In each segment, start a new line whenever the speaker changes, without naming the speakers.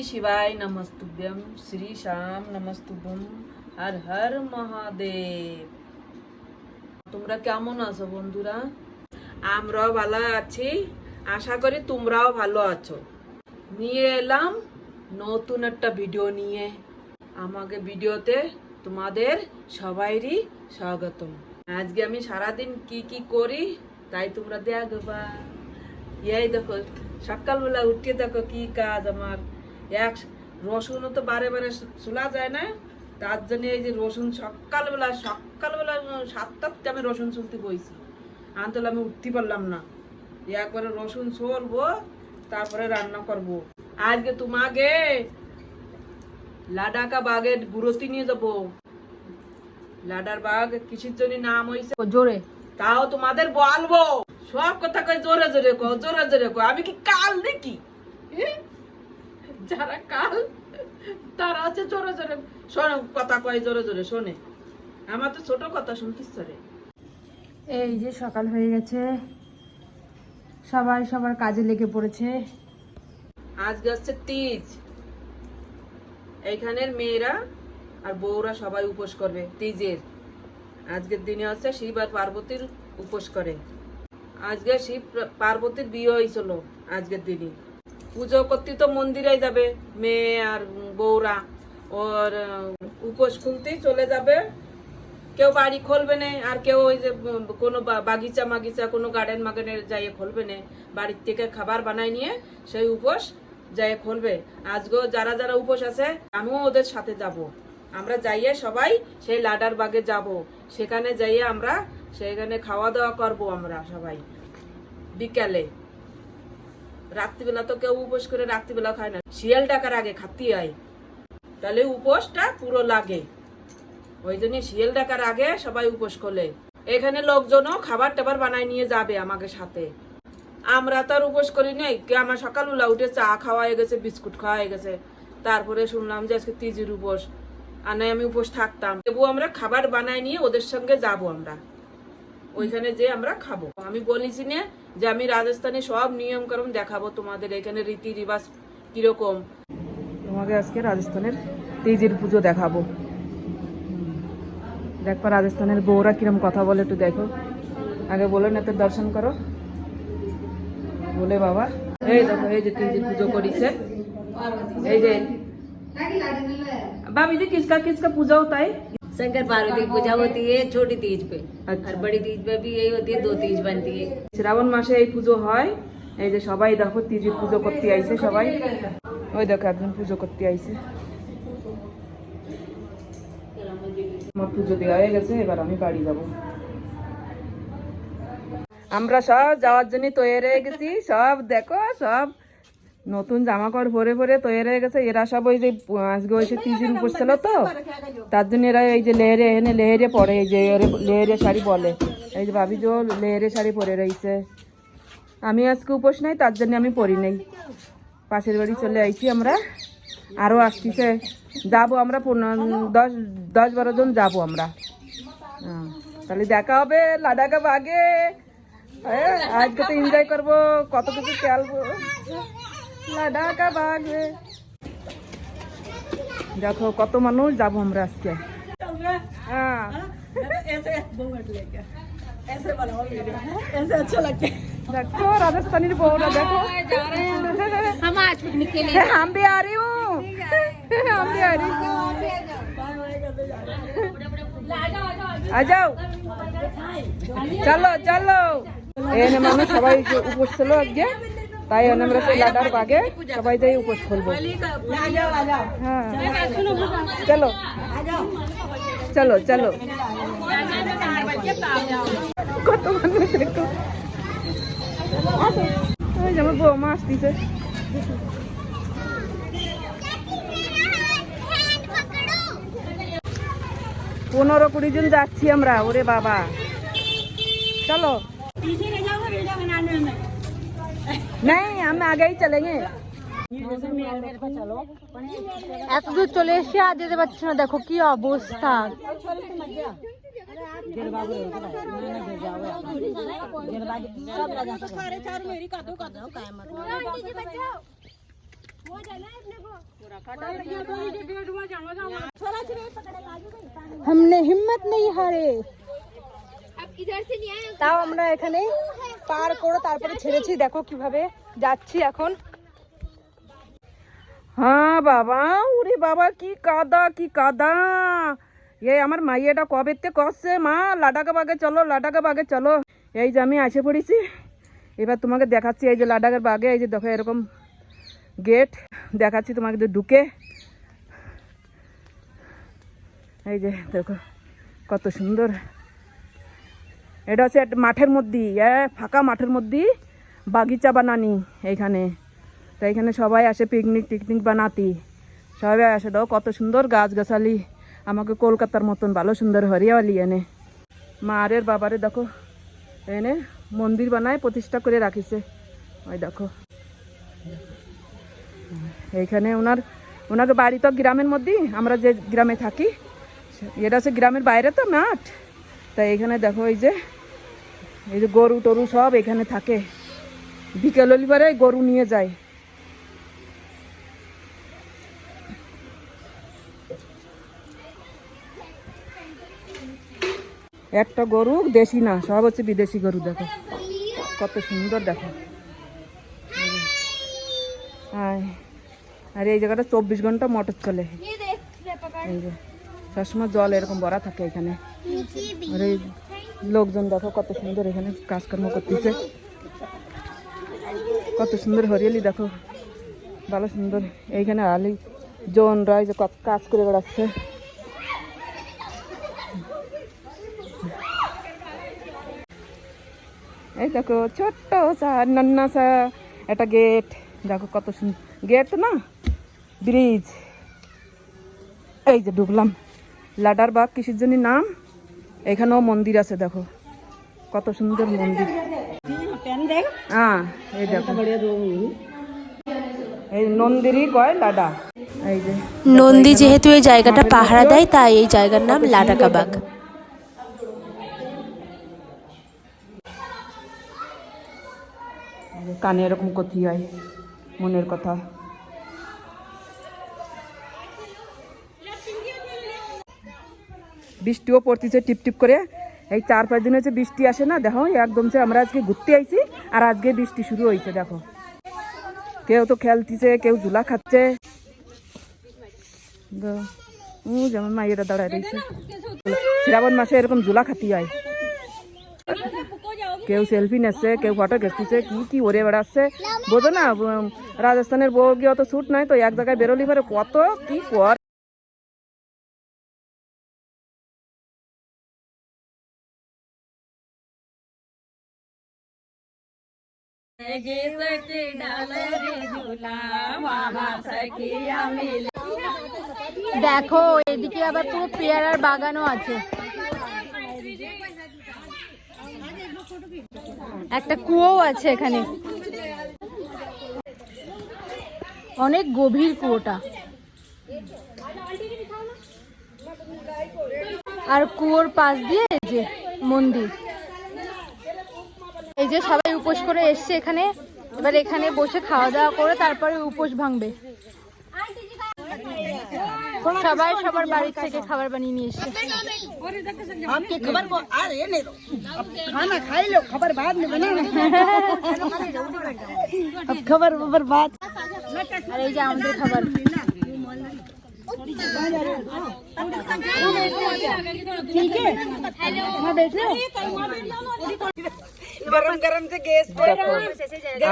শিবায় নমস্তুভ্যম, শ্রী শ্যাম নমস্তুভ্যম, হর হর মহাদেব। তোমরা কেমন আছো বন্ধুরা? আমরাও ভালো আছি, আশা করি তোমরাও ভালো আছো। নিয়ে এলাম নতুন একটা ভিডিও নিয়ে। আমাকে ভিডিওতে তোমাদের সবাইরই স্বাগতম। আজকে আমি সারাদিন কি কি করি তাই তোমরা দেখবা। এই দেখো, সকালবেলা উঠে দেখো কি কাজ আমার। এক রসুনও তো বারে বারে শোলা যায় না, তার জন্য এই যে রসুন সকালবেলা 7টাতে আমি রসুন চুলতে বইছি। আনতলে আমি উঠতে পারলাম না। একবারে রসুন ছড়বো, তারপরে রান্না করব। আজকে তোমাকে লাডাকা বাগের গুঁড়োতে নিয়ে যাবো। লাডার বাগ কিসের জন্য নাম হয়েছে জোরে, তাও তোমাদের বলবো। সব কথা কয় জোরে জোরে কো, জোরে জোরে কো। আমি কি কাল নাকি? যারা কাল তারা আছে জোরে জোরে শোনে, কথা কয় জোরে জোরে শোনে। আমার তো ছোট কথা শুনতিস রে।
এই যে সকাল হয়ে গেছে, সবাই সবার কাজে লেগে পড়েছে।
আজকে হচ্ছে তিজ। এইখানের মেয়েরা আর বউরা সবাই উপোস করবে তিজের। আজকের দিনে হচ্ছে শিব আর পার্বতীর উপোস করে। আজকে শিব পার্বতীর বিয়ে হয়েছিল আজকের দিনই। পুজো করতে তো মন্দিরে যাবে মেয়ে আর বউরা, ওর উপোস খুলতেই চলে যাবে। কেউ বাড়ি খুলবে না, আর কেউ ওই যে কোনো বাগিচা মাগিচা কোনো গার্ডেন মাগানে যাইয়ে খুলবে না। বাড়ির থেকে খাবার বানাই নিয়ে সেই উপোস যাইয়ে খুলবে। আজকেও যারা যারা উপোস আছে আমিও ওদের সাথে যাব। আমরা যাইয়ে সবাই সেই লাডার বাগে যাব। সেখানে যাইয়ে আমরা সেখানে খাওয়া দাওয়া করব আমরা সবাই বিকালে। রাত্রিবেলা তো কেউ উপোস করে রাত্রিবেলা খায় না, শিয়াল ডাকার আগে খাতি হয়, তাহলে উপোসটা পুরো লাগে। ওই জন্য শিয়াল ডাকার আগে সবাই উপোস করলে এখানে লোকজনও খাবার টাবার বানাই নিয়ে যাবে আমাকে সাথে। আমরা তো আর উপোস করি নাই। আমার সকালবেলা উঠে চা খাওয়া হয়ে গেছে, বিস্কুট খাওয়া হয়ে গেছে। তারপরে শুনলাম যে আজকে তিজির উপোস, আর নাই আমি উপোস থাকতাম। তবু আমরা খাবার বানাই নিয়ে ওদের সঙ্গে যাব, আমরা ওইখানে যে আমরা খাবো। আমি বলেছি না যে আমি রাজস্থানে সব নিয়ম কানুন দেখাবো তোমাদের, এখানে রীতি রিবাজ কিরকম। তোমাকে আজকে রাজস্থানের তিজির পুজো দেখাবো। দেখবা রাজস্থানের বউরা কিরম কথা বলে, একটু দেখো। আগে বলে না, তো দর্শন করো বলে বাবা। এই দেখো, এই যে তিজির পুজো করিছে। এই যে भाभी जी किसका किसका पूजा होता है?
शंकर पार्वती की पूजा होती है छोटी तीज पे।
अच्छा।
और बड़ी तीज पे भी यही होती है, 2 तीज बनती है।
শ্রাবণ মাসে এই পুজো হয়। এই যে সবাই দেখো তিজির পুজো করতে আইছে সবাই। ওই দেখো একজন পুজো করতে আইছে। আমার পুজো দেওয়া হয়ে গেছে, এবার আমি বাড়ি যাব। আমরা সব যাওয়ার জন্য তৈরি হয়ে গেছি। সব দেখো, সব নতুন জামা কাপড় ভরে ভরে তৈরি হয়ে গেছে। এরা সব ওই যে আজকে ওই তিজির উপোস ছিল তো, তার জন্য এরা এই যে লেহেরে এনে লেহেরে পরে, এই যে লেহেরে শাড়ি বলে। এই যে ভাবি যে লেহেরে শাড়ি পরে রয়েছে। আমি আজকে উপোস নাই, তার জন্য আমি পরি নাই। পাশের বাড়ি চলে আইছি আমরা, আরও আসতেছে। যাবো আমরা 10-12 জন যাবো আমরা। তাহলে দেখা হবে লাডাকা বাগে। আজকে তো এনজয় করবো, কত কিছু খেলবো লাডাকা বাগে। দেখো কত মানুষ যাবো আমরা আজকে। হ্যাঁ देखो राजस्थानी बउरा, देखो
हम आज पिकनिक के लिए
हम भी आ रही हूँ, हम भी आ रही हूँ। आ जाओ, चलो चलो। এনে মানুষ সবাই উপোস ছিল আজকে, তাই আমরা সেই লাডার বাগে সবাই যাই উপোস করবো। হ্যাঁ চলো চলো চলো। কত মানুষ দেখো, আমার বৌমা আসতেছে। 15-20 জন যাচ্ছি আমরা। ওরে বাবা, চলো। नहीं हम आगे ही चलेंगे।
এত দূর চলে এসে আর যেতে পারছি না, দেখো কি অবস্থা। हमने हिम्मत नहीं हारे তাও আমরা এখানে পার করে তারপরে ছেড়েছি। দেখো কিভাবে যাচ্ছি এখন।
হ্যাঁ বাবা, ওরে বাবা কি কাদা কি কাদা। আমার মাইয়াটা কবেতে কষছে, মা লাডাকে বাগে চলো, লাডাকে বাগে চলো। এই যে আমি এসে পড়েছি, এবার তোমাকে দেখাচ্ছি। এই যে লাডাকের বাগে, এই যে দেখো এরকম গেট দেখাচ্ছি তোমাকে ঢুকে। এই যে দেখো কত সুন্দর। এটা হচ্ছে একটা মাঠের মধ্যেই, ফাঁকা মাঠের মধ্যেই বাগিচা বানানি এইখানে। তো এইখানে সবাই আসে পিকনিক টিকনিক বানাতি, সবাই আসে। দাও কত সুন্দর গাছগাছালি, আমাকে কলকাতার মতন ভালো সুন্দর হরিয়ালি। এনে মারের বাবারে দেখো এনে মন্দির বানায় প্রতিষ্ঠা করে রাখিছে। ওই দেখো এইখানে ওনাকে বাড়ি তো গ্রামের মধ্যেই, আমরা যে গ্রামে থাকি এটা হচ্ছে গ্রামের বাইরে তো মাঠ। তাই এখানে দেখো এই যে গরু টরু সব এখানে থাকে। বিকেল হলিবারে গরু নিয়ে যায়। একটা গরু দেশি না, সব হচ্ছে বিদেশি গরু। দেখো কত সুন্দর। দেখো আর এই জায়গাটা 24 ঘন্টা মোটর চলে। এই যে সবসময় জল এরকম ভরা থাকে এখানে। আর এই লোকজন দেখো কত সুন্দর এখানে কাজকর্ম করতেছে, কত সুন্দর হরিয়ালি। দেখো ভালো সুন্দর। এইখানে আলি জনরা এই যে কাজ করে বেড়াচ্ছে। এই দেখো ছোট্ট সা নান্না সা একটা গেট। দেখো কত সুন্দর গেট না, ব্রিজ। এই যে ঢুকলাম। লাডার বাগ কিসের জন্য নাম, এখানেও মন্দির আছে। দেখো কত সুন্দর মন্দির। হ্যাঁ এই দেখো এই নন্দিরই কয় লাডা। এই যে
নন্দী যেহেতু এই জায়গাটা পাহারা দেয়, তাই এই জায়গার নাম লাডাকা বাগ।
কানে এরকম কথি হয় মনের কথা। বৃষ্টিও পড়তেছে টিপ টিপ করে। এই 4-5 দিন হচ্ছে বৃষ্টি আসে না। দেখো একদম সে আমরা আজকে ঘুরতে আইছি আর আজকে বৃষ্টি শুরু হয়েছে। দেখো কেউ তো খেলতেছে, কেউ ঝুলা খাচ্ছে। যেমন মাইয়েরা দাঁড়ায় রয়েছে। শ্রাবণ মাসে এরকম ঝুলা খাতি হয়। কেউ সেলফি নিচ্ছে, কেউ ফটো খেলতেছে, কি কি ওরে বেড়াচ্ছে বোঝো না। রাজস্থানের বউ গিয়ে অত ছুট নাই তো, এক জায়গায় বেরোলি পরে কত কি কর।
দেখো এদিকে আবার পুরো পেয়ারার বাগানও আছে। একটা কুয়ো আছে এখানে, অনেক গভীর কুয়োটা। আর কুয়োর পাশ দিয়ে এই যে মন্দির। এই যে সবাই উপোস করে এসছে এখানে, এবার এখানে বসে খাওয়া দাওয়া করে তারপরে উপোস ভাঙবে। সবাই সবার বাড়ি থেকে খাবার বানিয়ে নিয়ে এসছে। আর এই যে আমাদের খাবার।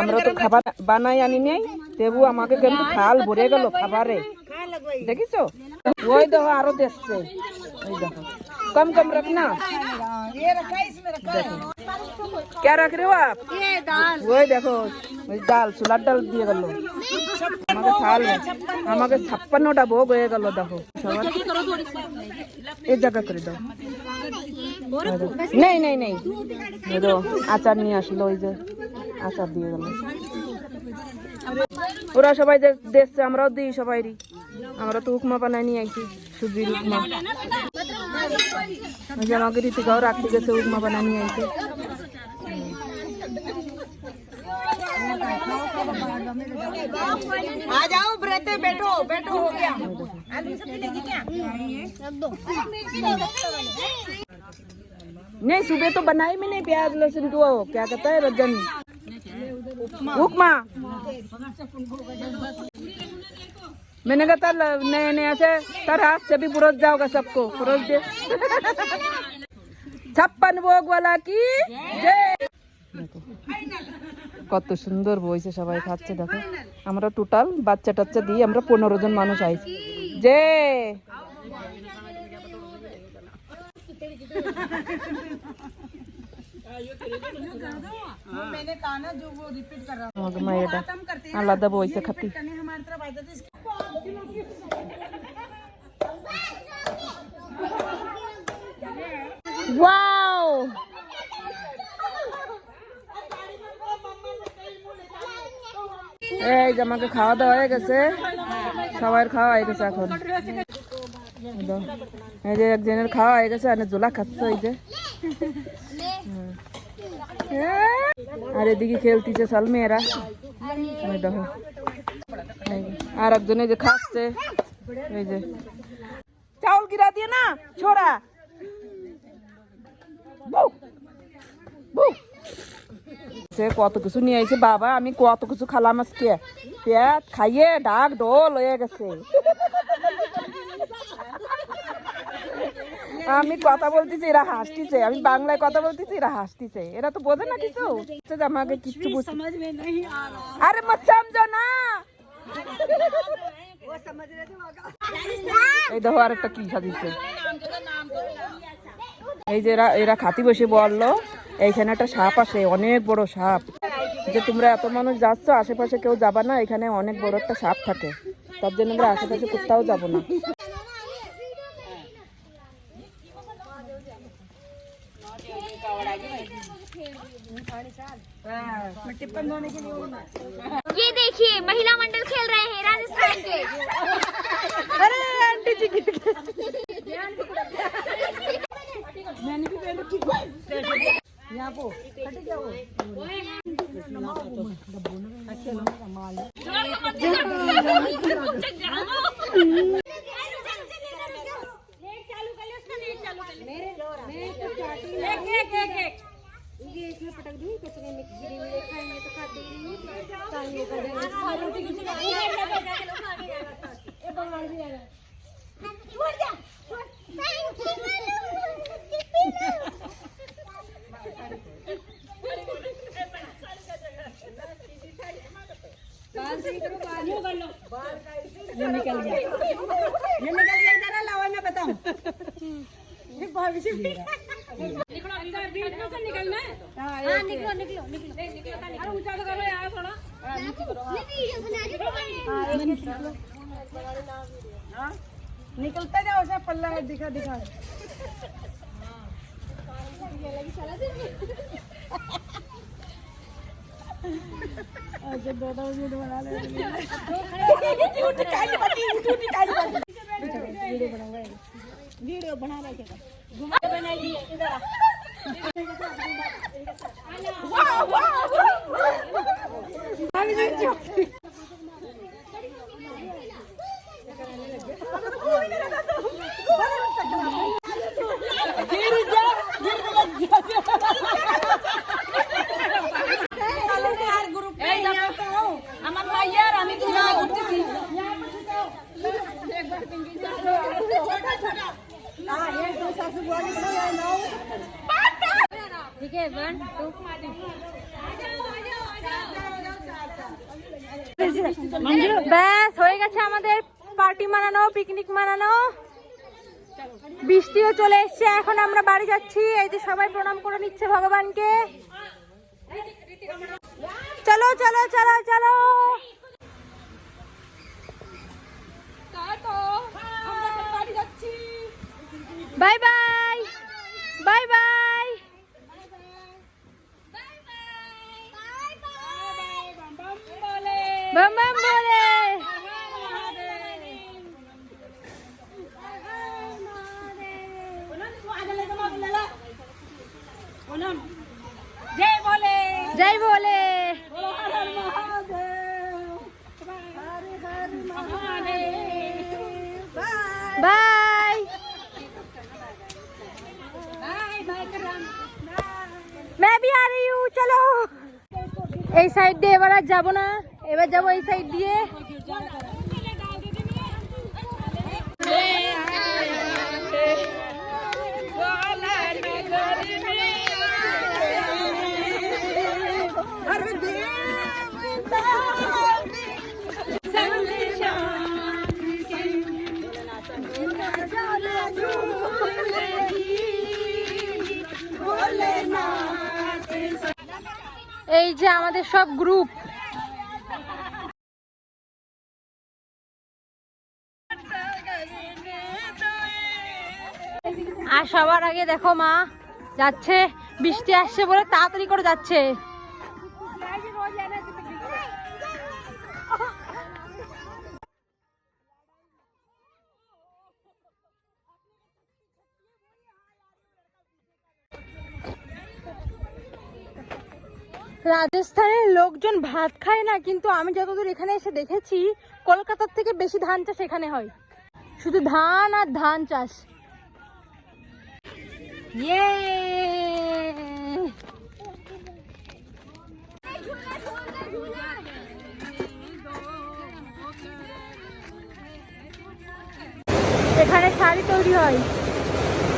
আমরা তো খাবার বানাই আনি নেই, তেবু আমাকে কিন্তু খাল ভরে গেল খাবারে। দেখিছো ওই দেখো আরো দেখছে। ওই দেখো कम कम रखना। ये रखा है इसमें रखा है। क्या रख रहे हो आप? ये दाल। वही देखो वही दाल सुलाद डाल दिए गलो। हमारे थाल में हमारे 56টা भोग হয়ে গেল। দেখো সবার এই জায়গা করে দাও। नहीं नहीं नहीं দেখো আচার নিয়ে আসলো, ওই যে আচার দিয়ে গেল। ওরা সবাই দেখছে, আমরাও দিই সবাইরই। আমরা তো উপমা বানাই নিয়ে আইছি, সুজির উপমা। আমাকে ঋতিকাও রাখতে গেছে, উপমা বানাই নিয়ে আইছে।
आ जाओ ब्रते, बैठो बैठो, हो गया। नहीं सुबह तो बनाई मैंने प्याज लहसुन को, क्या कहता है रजन, उपमा। मैंने कहा नए नया से तर हाथ से भी परोस जाओगा सबको, परोस दे। 56 ভোগ वाला की जय। কত সুন্দর বইছে, সবাই খাচ্ছে দেখো। আমরা টোটাল বাচ্চা টাচ্চা দিয়ে আমরা 15 জন মানুষ আইছি। যে আমাকে মায়েরা আলাদা বইছে খাতি। ওয়াও, এই যে আমাকে খাওয়া দাওয়া হয়ে গেছে, সবার খাওয়া হয়ে গেছে এখন। এই যে একজনের খাওয়া হয়ে গেছে, আর জোলা খাচ্ছে ওই যে। আর এদিকে খেলতেছে সাল মেয়েরা, দেখো। আর একজন এই যে খাচ্ছে, এই যে চাউল গিরা দিয়ে না ছোড়া। সে কত কিছু নিয়ে আইছে বাবা, আমি কত কিছু খালাম আজকে, পেট খাইয়ে ডাক ঢোল হয়ে গেছে। আমি কথা বলতেছি এরা হাসতেছে, আমি বাংলায় কথা বলতেছি এরা হাসতেছে, এরা তো বোঝে না কিছু, আমাকে কিচ্ছু বুঝতে। আরে মত সমঝো না। এই দেখো আর একটা কি সাজিয়েছে, এই যে এরা খাতি বসে বললো এইখানে একটা সাপ আছে, অনেক বড় সাপ, যে তোমরা এত মানুষ যাচ্ছ আশেপাশে কেউ যাবা না, এখানে অনেক বড় একটা সাপ থাকে, তার জন্য আমরা আশেপাশে কোথাও যাবো না।
ये देखिए महिला मंडल खेल रहे हैं राजस्थान के।
अरे आंटी जी ये निकल गया, जरा लाओ मैं बताऊं। निकलो निकलना है। हाँ निकलो निकलो निकलो अरे ऊंचा तो करो यार थोड़ा, निकलते जाओ, सब पल्ला है, दिखा दिखा। अच्छा दादा वीडियो बना ले, वीडियो बना रहे थे, घुमा बनाइए इधर। वाह वाह
ठीक है 1 2
ব্যাস হয়ে গেছে আমাদের পার্টি মানানো, পিকনিক মানানো। বৃষ্টিও চলে এসছে, এখন আমরা বাড়ি যাচ্ছি। এই যে সবাই প্রণাম করে নিচ্ছে ভগবানকে। চলো চলো চলো চলো, বাই বাই বাই বাই। बम बम बोले। जय बोले, जय बोले।
এই সাইড দিয়ে এবার আর যাবো না, এবার যাবো এই সাইড দিয়ে। এই যে আমাদের সব গ্রুপ, আর সবার আগে দেখো মা যাচ্ছে, বৃষ্টি আসছে বলে তাড়াতাড়ি করে যাচ্ছে। রাজস্থানের লোকজন ভাত খায় না, কিন্তু আমি যতদূর এখানে এসে দেখেছি কলকাতার থেকে বেশি ধান চাষ এখানে হয়, শুধু ধান আর ধান চাষ। ইয়ে এখানে শাড়ি তৈরি হয়,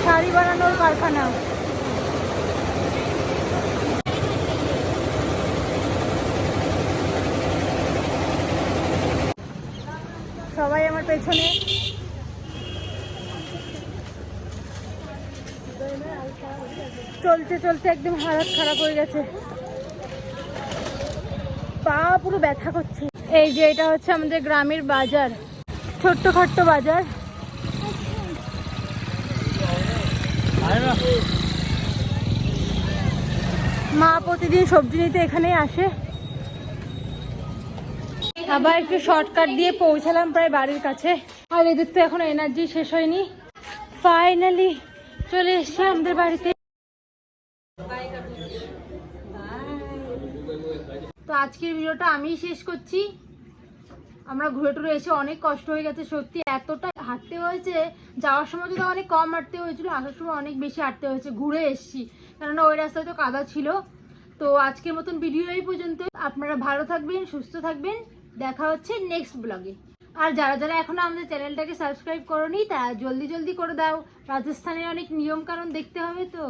শাড়ি বানানোর কারখানা। সবাই আমার পেছনে। চলতে চলতে একদম হালত খারাপ হয়ে গেছে, পা পুরো ব্যথা করছে। এই যে এটা হচ্ছে আমাদের গ্রামের বাজার, ছোট্টখাট্ট বাজার। মা প্রতিদিন সবজি নিতে এখানেই আসে। আবার একটু শর্টকাট দিয়ে পৌঁছালাম প্রায় বাড়ির কাছে। আর এদের তো এখনো এনার্জি শেষ হয়নি। ফাইনালি চলে এসেছি আমাদের বাড়িতে। তো আজকের ভিডিওটা আমি শেষ করছি। আমরা ঘুরে টুরে এসে অনেক কষ্ট হয়ে গেছে সত্যি, এতটা হাঁটতে হয়েছে। যাওয়ার সময় তো অনেক কম হাঁটতে হয়েছিল, আসার সময় অনেক বেশি হাঁটতে হয়েছে। ঘুরে এসেছি কেননা ওই রাস্তায় তো কাদা ছিল। তো আজকের মতন ভিডিও এই পর্যন্ত। আপনারা ভালো থাকবেন, সুস্থ থাকবেন, দেখা হচ্ছে নেক্সট ব্লগে। আর যারা যারা এখনো আমাদের চ্যানেলটাকে সাবস্ক্রাইব করোনি তা জলদি জলদি করে দাও, রাজস্থানের অনেক নিয়ম কানুন দেখতে হবে তো।